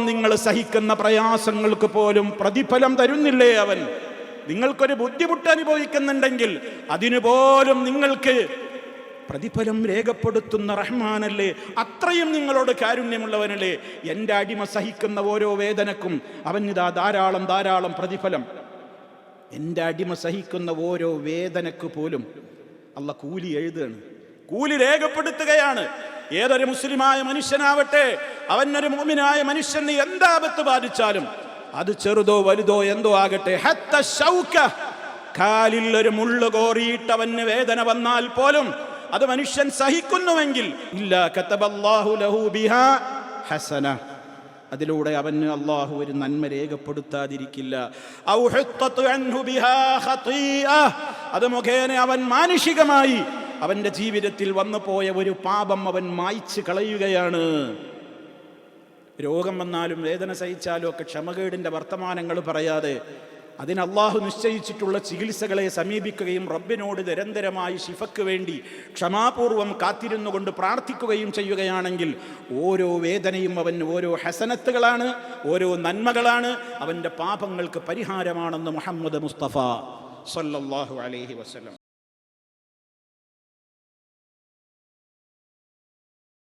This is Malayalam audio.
നിങ്ങൾ സഹിക്കുന്ന പ്രയാസങ്ങൾക്ക് പോലും പ്രതിഫലം തരുന്നില്ലേ അവൻ? നിങ്ങൾക്കൊരു ബുദ്ധിമുട്ട് അനുഭവിക്കുന്നുണ്ടെങ്കിൽ അതിനുപോലും നിങ്ങൾക്ക് പ്രതിഫലം രേഖപ്പെടുത്തുന്ന റഹ്മാനല്ലേ, അത്രയും നിങ്ങളോട് കാരുണ്യമുള്ളവനല്ലേ. എൻ്റെ അടിമ സഹിക്കുന്ന ഓരോ വേദനക്കും അവനിതാ ധാരാളം ധാരാളം പ്രതിഫലം. എൻ്റെ അടിമ സഹിക്കുന്ന ഓരോ വേദനക്ക് പോലും അള്ളാഹ് കൂലി എഴുതുകയാണ്, കൂലി രേഖപ്പെടുത്തുകയാണ്. ഏതൊരു മുസ്ലിമായ മനുഷ്യനാവട്ടെ, അവനൊരു മുഅ്മിനായ മനുഷ്യന് എന്താപത്ത് ബാധിച്ചാലും അത് ചെറുതോ വലുതോ എന്തോ ആകട്ടെ, ഹത്ത ശൗക, കാലിൽ ഒരു മുള്ളു കോറിയിട്ട് അവന് വേദന വന്നാൽ പോലും അത് മനുഷ്യൻ സഹിക്കുന്നുവെങ്കിൽ ഇല്ലാ കതബല്ലാഹു ലഹു ബിഹാ ഹസന, അതിലൂടെ അവന് അള്ളാഹു ഒരു നന്മ രേഖപ്പെടുത്താതിരിക്കില്ല. ഔ ഹുത്തതു അൻഹു ബിഹാ ഖതീഅ, അത് മുഖേന അവൻ മാനുഷികമായി അവന്റെ ജീവിതത്തിൽ വന്നു പോയ ഒരു പാപം അവൻ മായ്ച്ചു കളയുകയാണ്. രോഗം വന്നാലും വേദന സഹിച്ചാലും ഒക്കെ ക്ഷമകേടിന്റെ വർത്തമാനങ്ങൾ പറയാതെ അതിന് അള്ളാഹു നിശ്ചയിച്ചിട്ടുള്ള ചികിത്സകളെ സമീപിക്കുകയും റബ്ബിനോട് നിരന്തരമായി ശിഫക്ക് വേണ്ടി ക്ഷമാപൂർവം കാത്തിരുന്നു കൊണ്ട് പ്രാർത്ഥിക്കുകയും ചെയ്യുകയാണെങ്കിൽ ഓരോ വേദനയും അവന് ഓരോ ഹസനത്തുകളാണ്, ഓരോ നന്മകളാണ്, അവൻ്റെ പാപങ്ങൾക്ക് പരിഹാരമാണെന്ന് മുഹമ്മദ് മുസ്തഫ സ്വല്ലല്ലാഹു അലൈഹി വസല്ലം.